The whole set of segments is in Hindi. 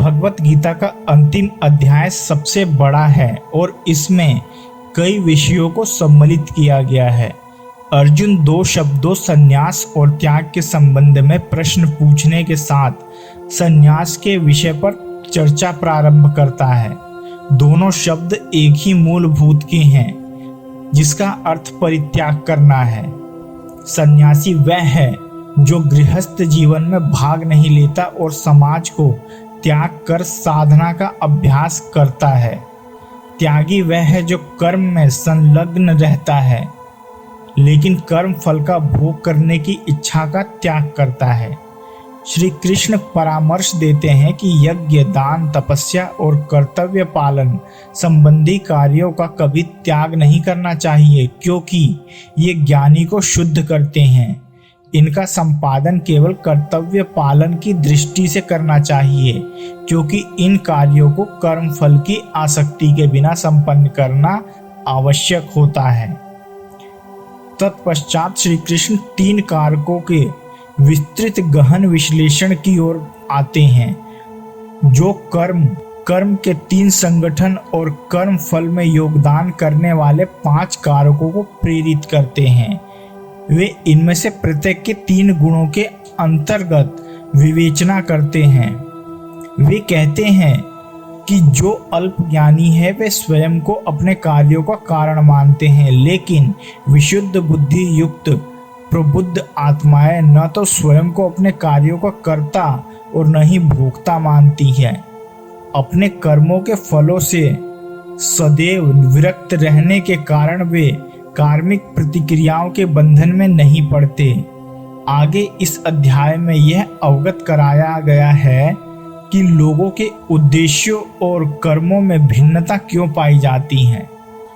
भगवत गीता का अंतिम अध्याय सबसे बड़ा है और इसमें कई विषयों को सम्मिलित किया गया है। अर्जुन 2 शब्दों संन्यास और त्याग के संबंध में प्रश्न पूछने के साथ संन्यास के विषय पर चर्चा प्रारंभ करता है। दोनों शब्द एक ही मूलभूत के हैं, जिसका अर्थ परित्याग करना है। सन्यासी वह है जो गृहस्थ जीवन में भाग नहीं लेता और समाज को त्याग कर साधना का अभ्यास करता है। त्यागी वह है जो कर्म में संलग्न रहता है, लेकिन कर्म फल का भोग करने की इच्छा का त्याग करता है। श्री कृष्ण परामर्श देते हैं कि यज्ञ, दान, तपस्या और कर्तव्य पालन संबंधी कार्यों का कभी त्याग नहीं करना चाहिए, क्योंकि ये ज्ञानी को शुद्ध करते हैं। इनका संपादन केवल कर्तव्य पालन की दृष्टि से करना चाहिए, क्योंकि इन कार्यों को कर्म फल की आसक्ति के बिना संपन्न करना आवश्यक होता है। तत्पश्चात श्री कृष्ण 3 कारकों के विस्तृत गहन विश्लेषण की ओर आते हैं, जो कर्म के 3 संगठन और कर्म फल में योगदान करने वाले 5 कारकों को प्रेरित करते हैं। वे इनमें से प्रत्येक के 3 गुणों के अंतर्गत विवेचना करते हैं। वे कहते हैं कि जो अल्प ज्ञानी है वे स्वयं को अपने कार्यों का कारण मानते हैं, लेकिन विशुद्ध बुद्धि युक्त प्रबुद्ध आत्माएं न तो स्वयं को अपने कार्यों का कर्ता और न ही भोक्ता मानती है। अपने कर्मों के फलों से सदैव विरक्त रहने के कारण वे कार्मिक प्रतिक्रियाओं के बंधन में नहीं पड़ते। आगे इस अध्याय में यह अवगत कराया गया है कि लोगों के उद्देश्यों और कर्मों में भिन्नता क्यों पाई जाती है।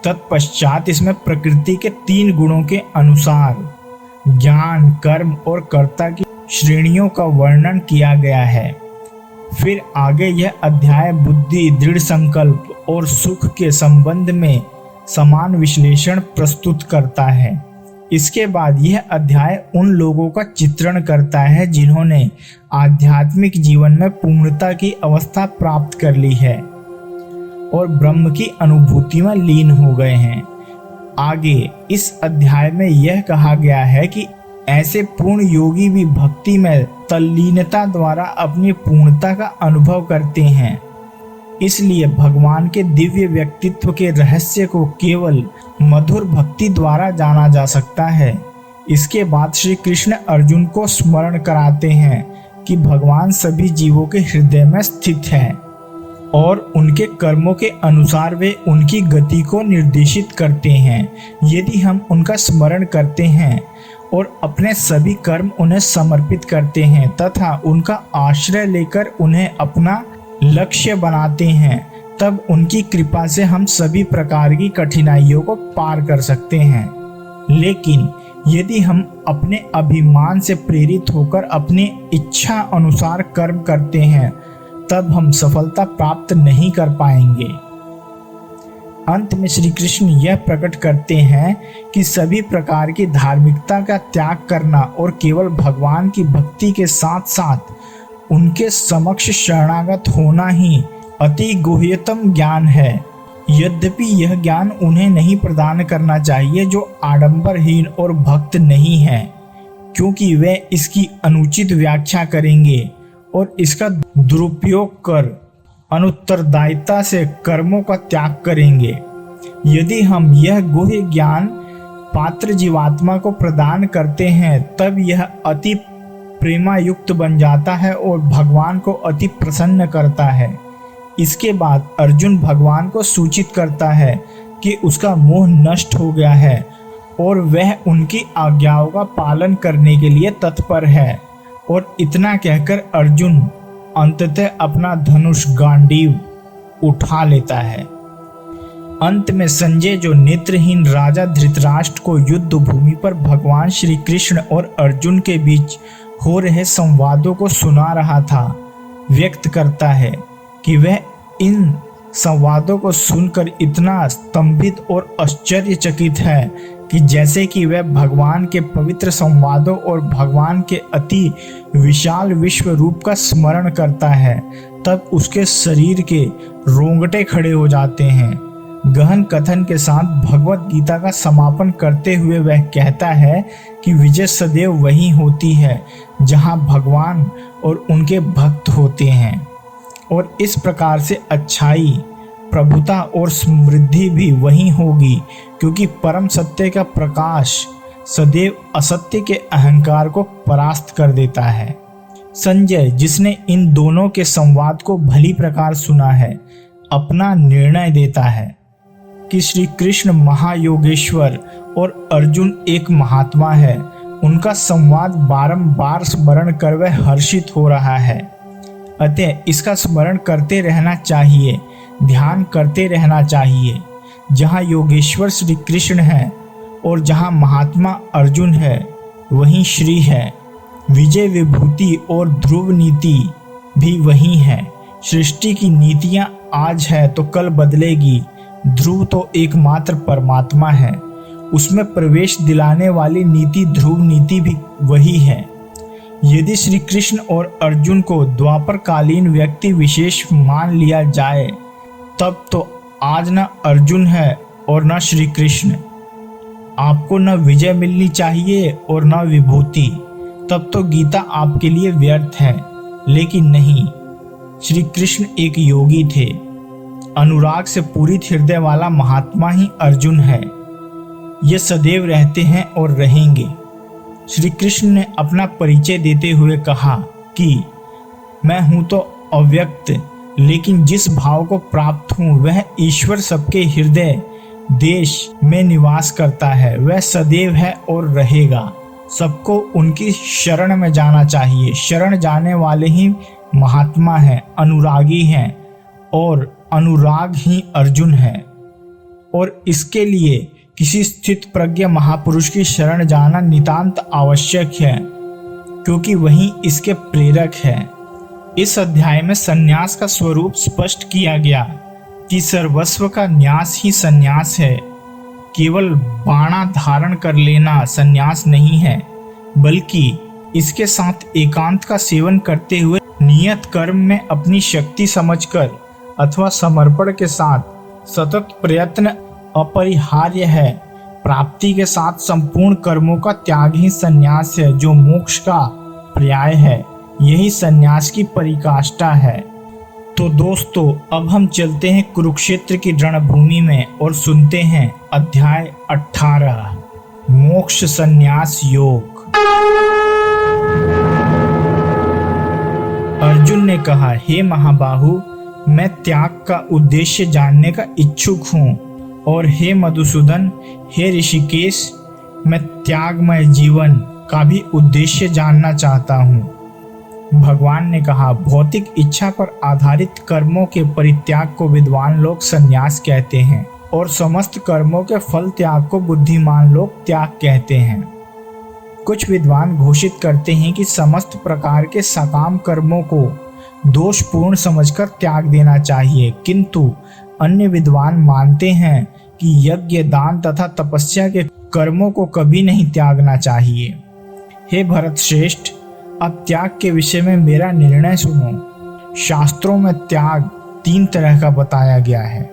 तत्पश्चात इसमें प्रकृति के 3 गुणों के अनुसार ज्ञान, कर्म और कर्ता की श्रेणियों का वर्णन किया गया है। फिर आगे यह अध्याय बुद्धि, दृढ़ संकल्प और सुख के संबंध में समान विश्लेषण प्रस्तुत करता है। इसके बाद यह अध्याय उन लोगों का चित्रण करता है जिन्होंने आध्यात्मिक जीवन में पूर्णता की अवस्था प्राप्त कर ली है और ब्रह्म की अनुभूति में लीन हो गए हैं। आगे इस अध्याय में यह कहा गया है कि ऐसे पूर्ण योगी भी भक्ति में तल्लीनता द्वारा अपनी पूर्णता का अनुभव करते हैं। इसलिए भगवान के दिव्य व्यक्तित्व के रहस्य को केवल मधुर भक्ति द्वारा जाना जा सकता है। इसके बाद श्री कृष्ण अर्जुन को स्मरण कराते हैं कि भगवान सभी जीवों के हृदय में स्थित है और उनके कर्मों के अनुसार वे उनकी गति को निर्देशित करते हैं। यदि हम उनका स्मरण करते हैं और अपने सभी कर्म उन्हें समर्पित करते हैं तथा उनका आश्रय लेकर उन्हें अपना लक्ष्य बनाते हैं, तब उनकी कृपा से हम सभी प्रकार की कठिनाइयों को पार कर सकते हैं। लेकिन यदि हम अपने अभिमान से प्रेरित होकर अपनी इच्छा अनुसार कर्म करते हैं, तब हम सफलता प्राप्त नहीं कर पाएंगे। अंत में श्री कृष्ण यह प्रकट करते हैं कि सभी प्रकार की धार्मिकता का त्याग करना और केवल भगवान की भक्ति के साथ साथ उनके समक्ष शरणागत होना ही अति गुह्यतम ज्ञान है। यद्यपि यह ज्ञान उन्हें नहीं प्रदान करना चाहिए जो आडंबरहीन और भक्त नहीं है, क्योंकि वे इसकी अनुचित व्याख्या करेंगे और इसका दुरुपयोग कर अनुत्तरदायिता से कर्मों का त्याग करेंगे। यदि हम यह गुह्य ज्ञान पात्र जीवात्मा को प्रदान करते हैं, तब यह अति प्रेमायुक्त बन जाता है और भगवान को अति प्रसन्न करता है। इसके बाद अर्जुन भगवान को सूचित करता है कि उसका मोह नष्ट हो गया है और वह उनकी आज्ञाओं का पालन करने के लिए तत्पर है। और इतना कहकर अर्जुन अंततः अपना धनुष गांडीव उठा लेता है। अंत में संजय, जो नेत्रहीन राजा धृतराष्ट्र को युद्ध भूमि पर भगवान श्री कृष्ण और अर्जुन के बीच हो रहे संवादों को सुना रहा था, व्यक्त करता है कि वह इन संवादों को सुनकर इतना स्तंभित और आश्चर्यचकित है कि जैसे कि वह भगवान के पवित्र संवादों और भगवान के अति विशाल विश्व रूप का स्मरण करता है। तब उसके शरीर के रोंगटे खड़े हो जाते हैं। गहन कथन के साथ भगवत गीता का समापन करते हुए वह कहता है कि विजय सदैव वही होती है जहां भगवान और उनके भक्त होते हैं, और इस प्रकार से अच्छाई, प्रभुता और समृद्धि भी वही होगी, क्योंकि परम सत्य का प्रकाश सदैव असत्य के अहंकार को परास्त कर देता है। संजय, जिसने इन दोनों के संवाद को भली प्रकार सुना है, अपना निर्णय देता है कि श्री कृष्ण महायोगेश्वर और अर्जुन एक महात्मा है। उनका संवाद बारंबार स्मरण कर वह हर्षित हो रहा है। अतः इसका स्मरण करते रहना चाहिए, ध्यान करते रहना चाहिए। जहाँ योगेश्वर श्री कृष्ण है और जहाँ महात्मा अर्जुन है, वहीं श्री है। विजय विभूति और ध्रुव नीति भी वही है। सृष्टि की नीतियाँ आज है तो कल बदलेगी। ध्रुव तो एकमात्र परमात्मा है, उसमें प्रवेश दिलाने वाली नीति ध्रुव नीति भी वही है। यदि श्री कृष्ण और अर्जुन को द्वापर कालीन व्यक्ति विशेष मान लिया जाए, तब तो आज न अर्जुन है और न श्री कृष्ण। आपको न विजय मिलनी चाहिए और न विभूति, तब तो गीता आपके लिए व्यर्थ है। लेकिन नहीं, श्री कृष्ण एक योगी थे। अनुराग से पूरित हृदय वाला महात्मा ही अर्जुन है। ये सदैव रहते हैं और रहेंगे। श्री कृष्ण ने अपना परिचय देते हुए कहा कि मैं हूँ तो अव्यक्त, लेकिन जिस भाव को प्राप्त हूँ वह ईश्वर सबके हृदय देश में निवास करता है। वह सदैव है और रहेगा। सबको उनकी शरण में जाना चाहिए। शरण जाने वाले ही महात्मा हैं, अनुरागी हैं, और अनुराग ही अर्जुन है। और इसके लिए किसी स्थित प्रज्ञ महापुरुष की शरण जाना नितांत आवश्यक है, क्योंकि वही इसके प्रेरक है। इस अध्याय में संन्यास का स्वरूप स्पष्ट किया गया कि सर्वस्व का न्यास ही संन्यास है। केवल बाणा धारण कर लेना संन्यास नहीं है, बल्कि इसके साथ एकांत का सेवन करते हुए नियत कर्म में अपनी शक्ति समझकर अथवा समर्पण के साथ सतत प्रयत्न अपरिहार्य है। प्राप्ति के साथ संपूर्ण कर्मों का त्याग ही संन्यास है, जो मोक्ष का पर्याय है। यही संन्यास की परिकाष्ठा है। तो दोस्तों, अब हम चलते हैं कुरुक्षेत्र की रणभूमि में और सुनते हैं अध्याय 18, मोक्ष संन्यास योग। अर्जुन ने कहा, हे महाबाहु, मैं त्याग का उद्देश्य जानने का इच्छुक हूँ, और हे मधुसूदन, हे ऋषिकेश, मैं त्यागमय जीवन का भी उद्देश्य जानना चाहता हूँ। भगवान ने कहा, भौतिक इच्छा पर आधारित कर्मों के परित्याग को विद्वान लोग संन्यास कहते हैं, और समस्त कर्मों के फल त्याग को बुद्धिमान लोग त्याग कहते हैं। कुछ विद्वान घोषित करते हैं कि समस्त प्रकार के सकाम कर्मों को दोषपूर्ण समझकर त्याग देना चाहिए, किंतु अन्य विद्वान मानते हैं कि यज्ञ, दान तथा तपस्या के कर्मों को कभी नहीं त्यागना चाहिए। हे भरत श्रेष्ठ, अब त्याग के विषय में मेरा निर्णय सुनो। शास्त्रों में त्याग 3 तरह का बताया गया है।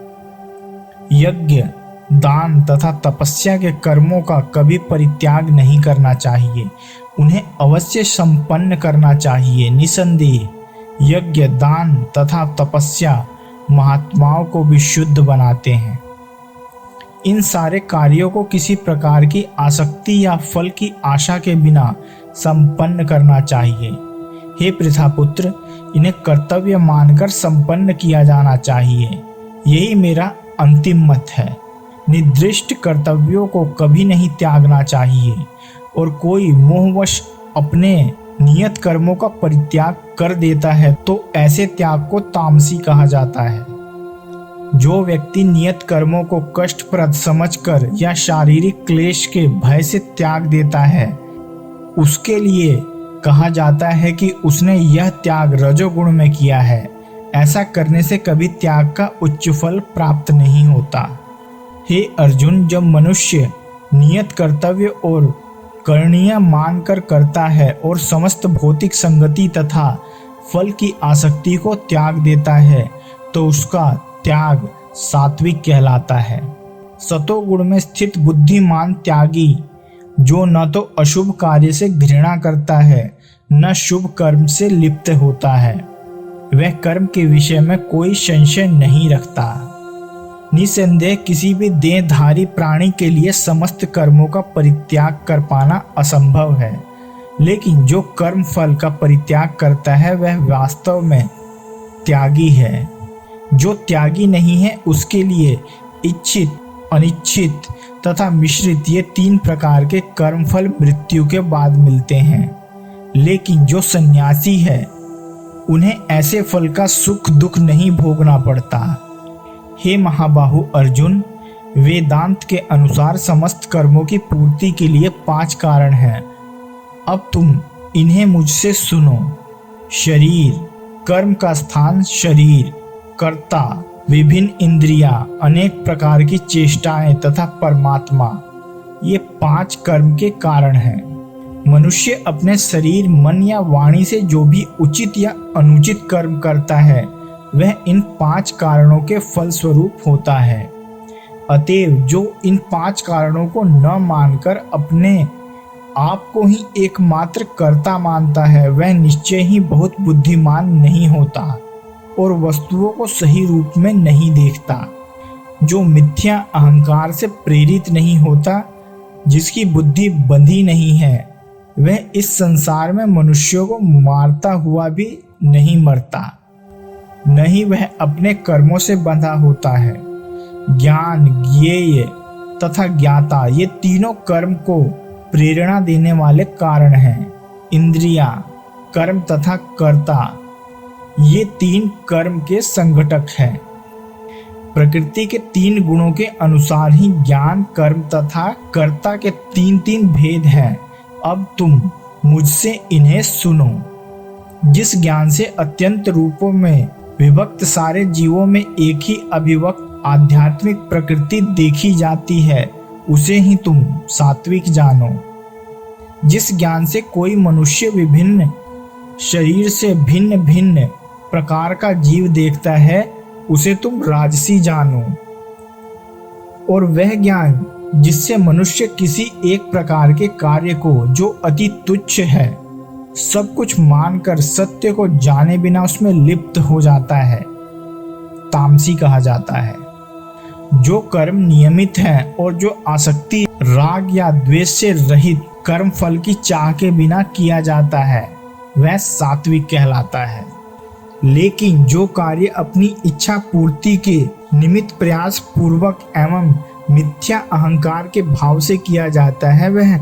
यज्ञ, दान तथा तपस्या के कर्मों का कभी परित्याग नहीं करना चाहिए, उन्हें अवश्य संपन्न करना चाहिए। निसंदेह यज्ञ, दान तथा तपस्या महात्माओं को भी शुद्ध बनाते हैं। इन सारे कार्यों को किसी प्रकार की आसक्ति या फल की आशा के बिना संपन्न करना चाहिए। हे पृथापुत्र, इन्हें कर्तव्य मानकर संपन्न किया जाना चाहिए। यही मेरा अंतिम मत है। निर्दिष्ट कर्तव्यों को कभी नहीं त्यागना चाहिए, और कोई मोहवश अपने नियत कर्मों का परित्याग कर देता है तो ऐसे त्याग को तामसी कहा जाता है। जो व्यक्ति नियत कर्मों को कष्टप्रद समझकर या शारीरिक क्लेश के भय से त्याग देता है, उसके लिए कहा जाता है कि उसने यह त्याग रजोगुण में किया है। ऐसा करने से कभी त्याग का उच्च फल प्राप्त नहीं होता। हे अर्जुन, जब मनुष्य नियत कर्तव्य और करणीय मानकर करता है और समस्त भौतिक संगति तथा फल की आसक्ति को त्याग देता है तो उसका त्याग सात्विक कहलाता है। सतोगुण में स्थित बुद्धिमान त्यागी जो न तो अशुभ कार्य से घृणा करता है न शुभ कर्म से लिप्त होता है, वह कर्म के विषय में कोई संशय नहीं रखता। निसंदेह किसी भी देहधारी प्राणी के लिए समस्त कर्मों का परित्याग कर पाना असंभव है, लेकिन जो कर्म फल का परित्याग करता है वह वास्तव में त्यागी है। जो त्यागी नहीं है उसके लिए इच्छित, अनिच्छित तथा मिश्रित ये 3 प्रकार के कर्मफल मृत्यु के बाद मिलते हैं, लेकिन जो सन्यासी है उन्हें ऐसे फल का सुख दुख नहीं भोगना पड़ता। हे महाबाहु अर्जुन, वेदांत के अनुसार समस्त कर्मों की पूर्ति के लिए 5 कारण हैं। अब तुम इन्हें मुझसे सुनो। शरीर, कर्म का स्थान शरीर, कर्ता, विभिन्न इंद्रियां, अनेक प्रकार की चेष्टाएं तथा परमात्मा, ये 5 कर्म के कारण हैं। मनुष्य अपने शरीर, मन या वाणी से जो भी उचित या अनुचित कर्म करता है वह इन 5 कारणों के फलस्वरूप होता है। अतएव जो इन 5 कारणों को न मानकर अपने आप को ही एकमात्र कर्ता मानता है वह निश्चय ही बहुत बुद्धिमान नहीं होता और वस्तुओं को सही रूप में नहीं देखता। जो मिथ्या अहंकार से प्रेरित नहीं होता, जिसकी बुद्धि बंधी नहीं है, वह इस संसार में मनुष्यों को मारता हुआ भी नहीं मरता, न ही वह अपने कर्मों से बंधा होता है। ज्ञान, ज्ञेय तथा ज्ञाता ये तीनों कर्म को प्रेरणा देने वाले कारण हैं। इंद्रियां, कर्म तथा कर्ता ये 3 कर्म के संघटक हैं। प्रकृति के 3 गुणों के अनुसार ही ज्ञान, कर्म तथा कर्ता के 3 भेद हैं। अब तुम मुझसे इन्हें सुनो। जिस ज्ञान से अत्यंत रूपों में विभक्त सारे जीवों में एक ही अभिव्यक्त आध्यात्मिक प्रकृति देखी जाती है उसे ही तुम सात्विक जानो। जिस ज्ञान से कोई मनुष्य विभिन्न शरीर से भिन्न भिन्न प्रकार का जीव देखता है उसे तुम राजसी जानो। और वह ज्ञान जिससे मनुष्य किसी एक प्रकार के कार्य को जो अति तुच्छ है सब कुछ मानकर सत्य को जाने बिना उसमें लिप्त हो जाता है, तामसी कहा जाता है। जो कर्म नियमित हैं और जो आसक्ति, राग या द्वेष से रहित कर्म फल की चाह के बिना किया जाता है वह सात्विक कहलाता है। लेकिन जो कार्य अपनी इच्छा पूर्ति के निमित्त प्रयास पूर्वक एवं मिथ्या अहंकार के भाव से किया जाता है वह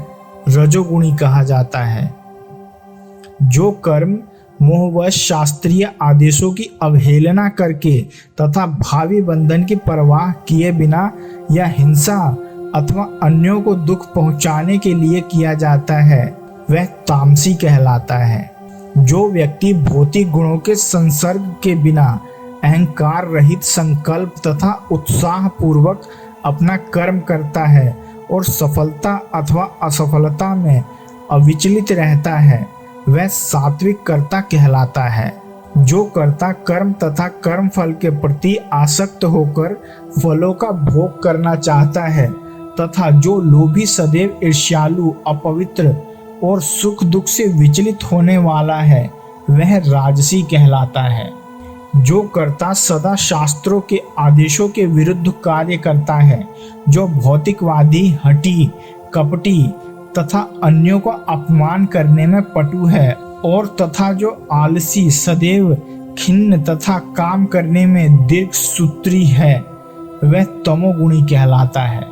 रजोगुणी कहा जाता है। जो कर्म मोहवश शास्त्रीय आदेशों की अवहेलना करके तथा भावी बंधन की परवाह किए बिना या हिंसा अथवा अन्यों को दुख पहुंचाने के लिए किया जाता है वह तामसी कहलाता है। जो व्यक्ति भौतिक गुणों के संसर्ग के बिना अहंकार रहित संकल्प तथा उत्साह पूर्वक अपना कर्म करता है और सफलता अथवा असफलता में अविचलित रहता है वह सात्विक कर्ता कहलाता है। जो कर्ता कर्म तथा कर्म फल के प्रति आसक्त होकर फलों का भोग करना चाहता है तथा जो लोभी, सदैव ईर्ष्यालु, अपवित्र और सुख दुख से विचलित होने वाला है वह राजसी कहलाता है। जो कर्ता सदा शास्त्रों के आदेशों के विरुद्ध कार्य करता है, जो भौतिकवादी, हठी, कपटी तथा अन्यों का अपमान करने में पटु है और तथा जो आलसी, सदैव खिन्न तथा काम करने में दीर्घ सूत्री है वह तमोगुणी कहलाता है।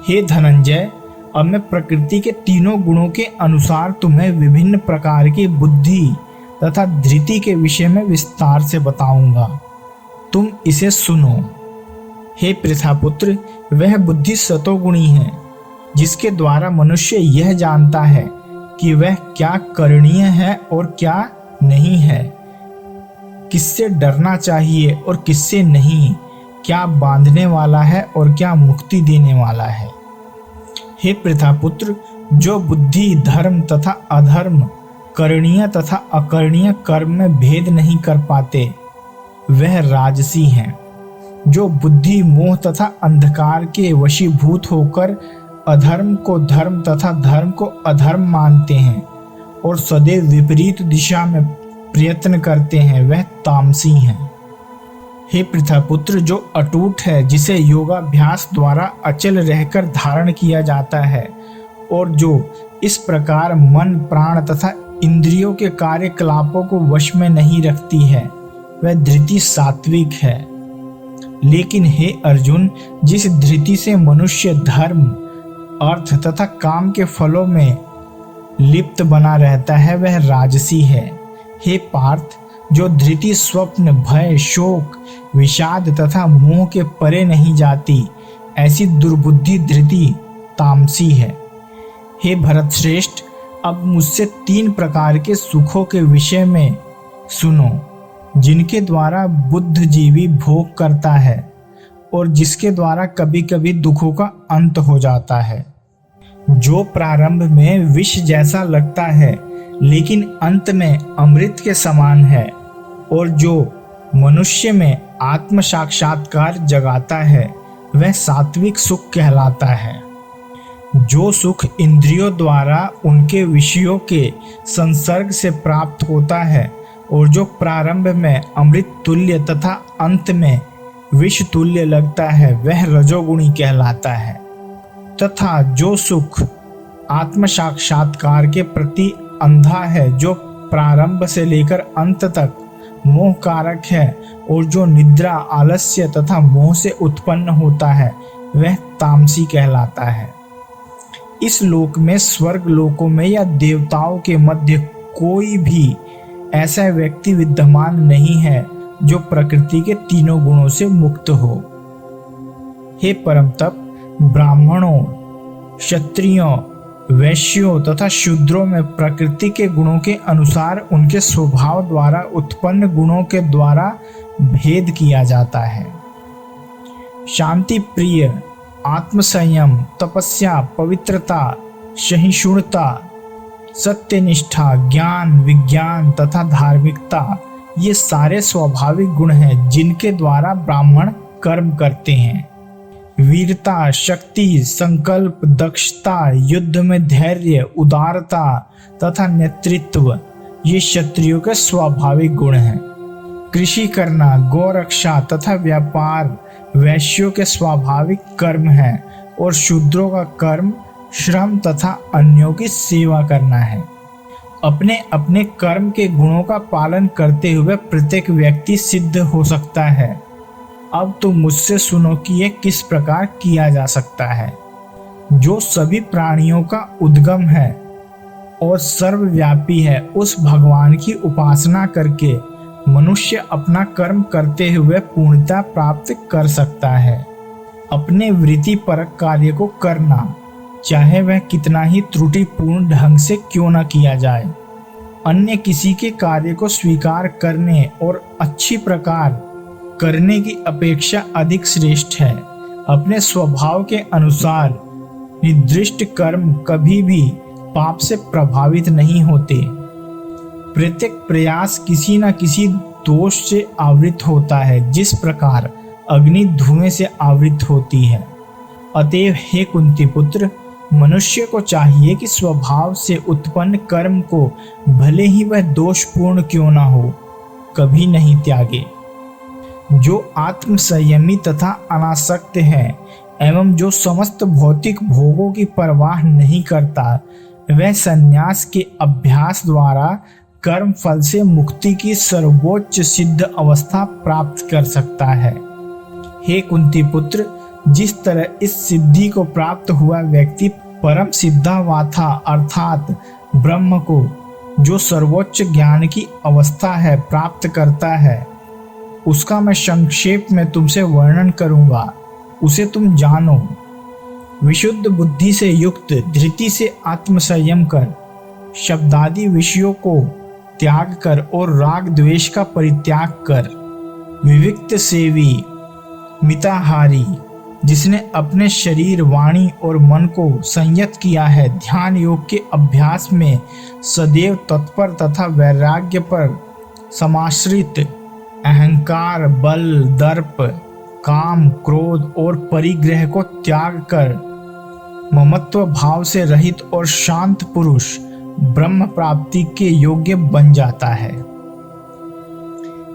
हे धनंजय, अब मैं प्रकृति के 3 गुणों के अनुसार तुम्हें विभिन्न प्रकार की बुद्धि तथा धृति के विषय में विस्तार से बताऊंगा, तुम इसे सुनो। हे पृथापुत्र, वह बुद्धि सतोगुणी है जिसके द्वारा मनुष्य यह जानता है कि वह क्या करणीय है और क्या नहीं है, किससे डरना चाहिए और किससे नहीं, क्या बांधने वाला है और क्या मुक्ति देने वाला है। हे पृथापुत्र, जो बुद्धि धर्म तथा अधर्म करणीय तथा अकरणीय कर्म में भेद नहीं कर पाते, वह राजसी हैं। जो बुद्धि, मोह तथा अंधकार के वशीभूत होकर अधर्म को धर्म तथा धर्म को अधर्म मानते हैं और सदैव विपरीत दिशा में प्रयत्न करते हैं, वह तामसी हैं। हे पृथापुत्र, जो अटूट है, जिसे योगाभ्यास द्वारा अचल रहकर धारण किया जाता है और जो इस प्रकार मन, प्राण तथा इंद्रियों के कार्यकलापों को वश में नहीं रखती है, वह धृति सात्विक है। लेकिन हे अर्जुन, जिस धृति से मनुष्य धर्म, अर्थ तथा काम के फलों में लिप्त बना रहता है, वह राजसी है। हे पार्थ, जो धृति स्वप्न, भय, शोक, विषाद तथा मोह के परे नहीं जाती, ऐसी दुर्बुद्धि धृति तामसी है। हे भरतश्रेष्ठ, अब मुझसे 3 प्रकार के सुखों के विषय में सुनो, जिनके द्वारा बुद्धिजीवी भोग करता है और जिसके द्वारा कभी कभी दुखों का अंत हो जाता है। जो प्रारंभ में विष जैसा लगता है लेकिन अंत में अमृत के समान है, और जो मनुष्य में आत्म साक्षात्कार जगाता है, वह सात्विक सुख कहलाता है। जो सुख इंद्रियों द्वारा उनके विषयों के संसर्ग से प्राप्त होता है और जो प्रारंभ में अमृत तुल्य तथा अंत में विष तुल्य लगता है, वह रजोगुणी कहलाता है। तथा जो सुख आत्म साक्षात्कार के प्रति अंधा है, जो प्रारंभ से लेकर अंत तक मोह कारक है और जो निद्रा, आलस्य तथा मोह से उत्पन्न होता है, वह तामसी कहलाता है। इस लोक में, स्वर्ग लोकों में या देवताओं के मध्य कोई भी ऐसा व्यक्ति विद्यमान नहीं है जो प्रकृति के तीनों गुणों से मुक्त हो। हे परम तप, ब्राह्मणों, क्षत्रियों, वैश्यों तथा शूद्रों में प्रकृति के गुणों के अनुसार उनके स्वभाव द्वारा उत्पन्न गुणों के द्वारा भेद किया जाता है। शांति प्रिय, आत्मसंयम, तपस्या, पवित्रता, सहिष्णुता, सत्यनिष्ठा, ज्ञान, विज्ञान तथा धार्मिकता, ये सारे स्वाभाविक गुण हैं जिनके द्वारा ब्राह्मण कर्म करते हैं। वीरता, शक्ति, संकल्प, दक्षता, युद्ध में धैर्य, उदारता तथा नेतृत्व, ये क्षत्रियों के स्वाभाविक गुण हैं। कृषि करना, गौरक्षा तथा व्यापार वैश्यों के स्वाभाविक कर्म हैं और शूद्रों का कर्म श्रम तथा अन्यों की सेवा करना है। अपने अपने कर्म के गुणों का पालन करते हुए प्रत्येक व्यक्ति सिद्ध हो सकता है। अब तो मुझसे सुनो कि यह किस प्रकार किया जा सकता है। जो सभी प्राणियों का उद्गम है और सर्वव्यापी है, उस भगवान की उपासना करके मनुष्य अपना कर्म करते हुए पूर्णता प्राप्त कर सकता है। अपने वृत्ति परक कार्य को करना, चाहे वह कितना ही त्रुटिपूर्ण ढंग से क्यों न किया जाए, अन्य किसी के कार्य को स्वीकार करने और अच्छी प्रकार करने की अपेक्षा अधिक श्रेष्ठ है। अपने स्वभाव के अनुसार निर्दिष्ट कर्म कभी भी पाप से प्रभावित नहीं होते। प्रत्येक प्रयास किसी न किसी दोष से आवृत होता है, जिस प्रकार अग्नि धुएं से आवृत होती है। अतएव हे कुंती पुत्र, मनुष्य को चाहिए कि स्वभाव से उत्पन्न कर्म को, भले ही वह दोषपूर्ण क्यों न हो, कभी नहीं त्यागे। जो आत्म संयमी तथा अनासक्त है एवं जो समस्त भौतिक भोगों की परवाह नहीं करता, वह संन्यास के अभ्यास द्वारा कर्म फल से मुक्ति की सर्वोच्च सिद्ध अवस्था प्राप्त कर सकता है। हे कुंती पुत्र, जिस तरह इस सिद्धि को प्राप्त हुआ व्यक्ति परम सिद्धावाथा अर्थात ब्रह्म को, जो सर्वोच्च ज्ञान की अवस्था है, प्राप्त करता है, उसका मैं संक्षेप में तुमसे वर्णन करूंगा, उसे तुम जानो। विशुद्ध बुद्धि से युक्त, धृति से आत्मसंयम कर, शब्दादि विषयों को त्याग कर और राग द्वेष का परित्याग कर, विविक्त सेवी, मिताहारी, जिसने अपने शरीर, वाणी और मन को संयत किया है, ध्यान योग के अभ्यास में सदैव तत्पर तथा वैराग्य पर समाश्रित अहंकार, बल, दर्प, काम, क्रोध और परिग्रह को त्याग कर ममत्व भाव से रहित और शांत पुरुष ब्रह्म प्राप्ति के योग्य बन जाता है।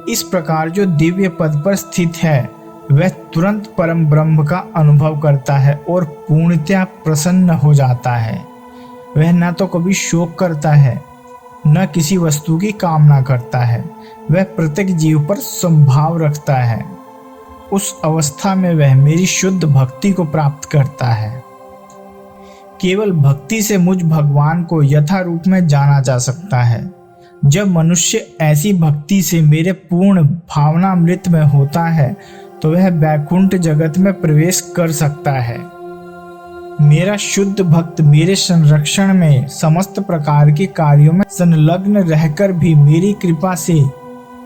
इस प्रकार जो दिव्य पद पर स्थित है वह तुरंत परम ब्रह्म का अनुभव करता है और पूर्णतया प्रसन्न हो जाता है। वह न तो कभी शोक करता है, न किसी वस्तु की कामना करता है। वह प्रत्येक जीव पर संभाव रखता है। उस अवस्था में वह मेरी शुद्ध भक्ति को प्राप्त करता है। केवल भक्ति से मुझ भगवान को यथा रूप में जाना जा सकता है। जब मनुष्य ऐसी भक्ति से मेरे पूर्ण भावनामृत में होता है तो वह वैकुंठ जगत में प्रवेश कर सकता है। मेरा शुद्ध भक्त मेरे संरक्षण में समस्त प्रकार के कार्यों में संलग्न रहकर भी मेरी कृपा से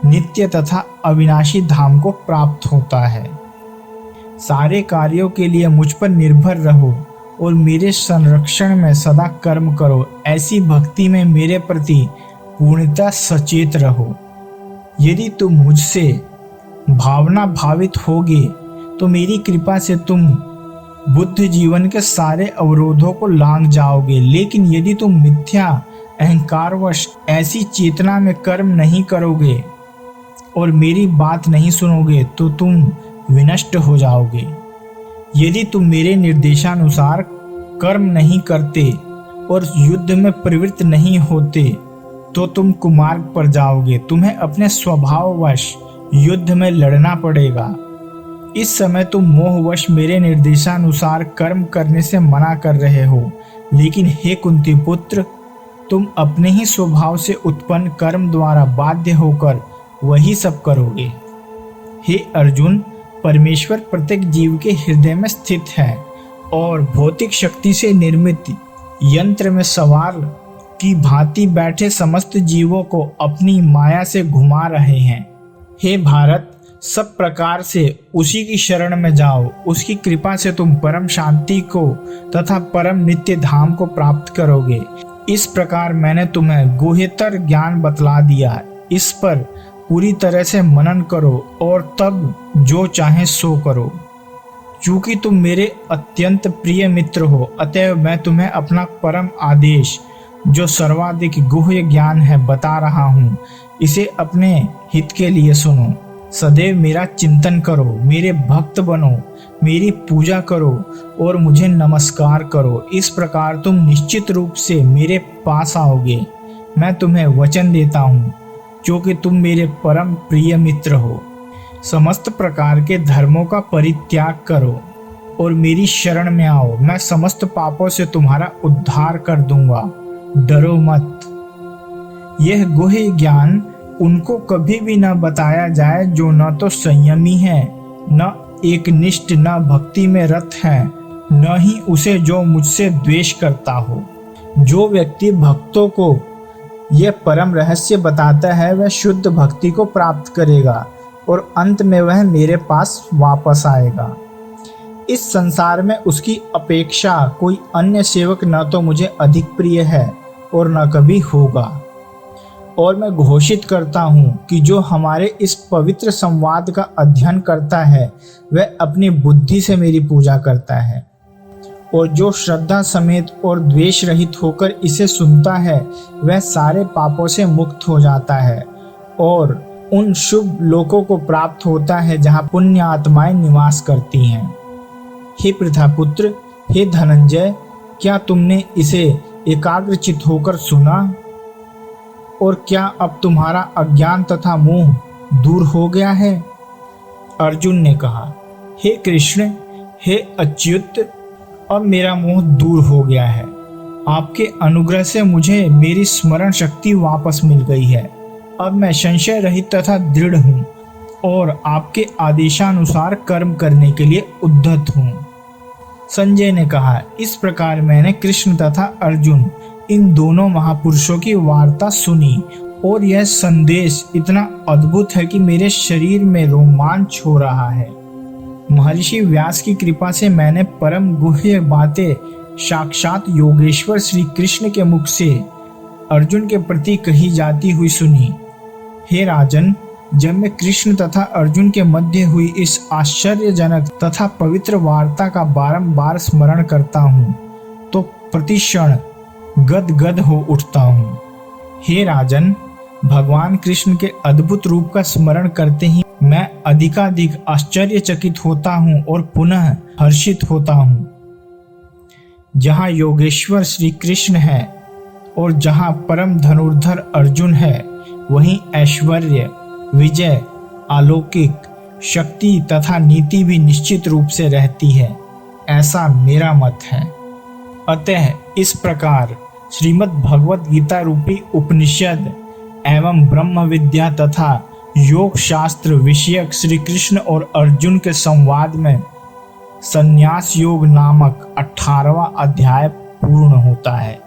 नित्य तथा अविनाशी धाम को प्राप्त होता है। सारे कार्यों के लिए मुझ पर निर्भर रहो और मेरे संरक्षण में सदा कर्म करो। ऐसी भक्ति में मेरे प्रति पूर्णतः सचेत रहो। यदि तुम मुझसे भावना भावित होगे तो मेरी कृपा से तुम बुद्ध जीवन के सारे अवरोधों को लांघ जाओगे। लेकिन यदि तुम मिथ्या अहंकारवश ऐसी चेतना में कर्म नहीं करोगे और मेरी बात नहीं सुनोगे तो तुम विनष्ट हो जाओगे। यदि तुम मेरे निर्देशानुसार कर्म नहीं करते और युद्ध में प्रवृत्त नहीं होते तो तुम कुमार्ग पर जाओगे। तुम्हें अपने स्वभाववश युद्ध में लड़ना पड़ेगा। इस समय तुम मोहवश मेरे निर्देशानुसार कर्म करने से मना कर रहे हो। लेकिन हे कुंती पुत्र, तुम अपने ही स्वभाव से उत्पन्न कर्म द्वारा बाध्य होकर वही सब करोगे। हे अर्जुन, परमेश्वर प्रत्येक जीव के हृदय में स्थित है और भौतिक शक्ति से निर्मित यंत्र में सवार की भांति बैठे समस्त जीवों को अपनी माया से घुमा रहे हैं। हे भारत, सब प्रकार से उसी की शरण में जाओ। उसकी कृपा से तुम परम शांति को तथा परम नित्य धाम को प्राप्त करोगे। इस प्रकार मैंने तुम्हें गुह्यतर ज्ञान बतला दिया। इस पर पूरी तरह से मनन करो और तब जो चाहे सो करो। चूंकि तुम मेरे अत्यंत प्रिय मित्र हो, अतएव मैं तुम्हें अपना परम आदेश जो सर्वाधिक गुह्य ज्ञान है बता रहा हूँ। इसे अपने हित के लिए सुनो। सदैव मेरा चिंतन करो, मेरे भक्त बनो, मेरी पूजा करो और मुझे नमस्कार करो। इस प्रकार तुम निश्चित रूप से मेरे पास आओगे। मैं तुम्हें वचन देता हूँ, क्योंकि तुम मेरे परम प्रिय मित्र हो। समस्त प्रकार के धर्मों का परित्याग करो और मेरी शरण में आओ। मैं समस्त पापों से तुम्हारा उद्धार कर दूंगा। डरो मत। यह गुह्य ज्ञान उनको कभी भी न बताया जाए जो न तो संयमी है, न एक निष्ठ, न भक्ति में रत है, न ही उसे जो मुझसे द्वेष करता हो। जो व्यक्ति भक्तों को यह परम रहस्य बताता है वह शुद्ध भक्ति को प्राप्त करेगा और अंत में वह मेरे पास वापस आएगा। इस संसार में उसकी अपेक्षा कोई अन्य सेवक न तो मुझे अधिक प्रिय है और न कभी होगा। और मैं घोषित करता हूँ कि जो हमारे इस पवित्र संवाद का अध्ययन करता है वह अपनी बुद्धि से मेरी पूजा करता है, और जो श्रद्धा समेत और द्वेष रहित होकर इसे सुनता है वह सारे पापों से मुक्त हो जाता है और उन शुभ लोकों को प्राप्त होता है जहाँ पुण्य आत्माएं निवास करती हैं। हे पृथापुत्र, हे धनंजय, क्या तुमने इसे एकाग्रचित होकर सुना? और क्या अब तुम्हारा अज्ञान तथा मोह दूर हो गया है? अर्जुन ने कहा, हे कृष्ण, हे अच्युत, अब मेरा मोह दूर हो गया है। आपके अनुग्रह से मुझे मेरी स्मरण शक्ति वापस मिल गई है। अब मैं संशय रहित तथा दृढ़ हूँ और आपके आदेशानुसार कर्म करने के लिए उद्यत हूँ। संजय ने कहा, इस प्रकार मैंने कृष्ण तथा अर्जुन इन दोनों महापुरुषों की वार्ता सुनी और यह संदेश इतना अद्भुत है कि मेरे शरीर में रोमांच हो रहा है। महर्षि व्यास की कृपा से मैंने परम गुह्य बातें साक्षात योगेश्वर श्री कृष्ण के मुख से अर्जुन के प्रति कही जाती हुई सुनी। हे राजन, जब मैं कृष्ण तथा अर्जुन के मध्य हुई इस आश्चर्यजनक तथा पवित्र वार्ता का बारंबार स्मरण करता हूँ तो प्रतिक्षण गदगद हो उठता हूँ। हे राजन, भगवान कृष्ण के अद्भुत रूप का स्मरण करते ही मैं अधिकाधिक आश्चर्यचकित होता हूँ और पुनः हर्षित होता हूँ। जहाँ योगेश्वर श्री कृष्ण है और जहाँ परम धनुर्धर अर्जुन है, वहीं ऐश्वर्य, विजय, अलौकिक शक्ति तथा नीति भी निश्चित रूप से रहती है, ऐसा मेरा मत है। अतः इस प्रकार श्रीमद् भगवत गीता रूपी उपनिषद एवं ब्रह्म विद्या तथा योग शास्त्र विषयक श्री कृष्ण और अर्जुन के संवाद में संन्यास योग नामक 18वां अध्याय पूर्ण होता है।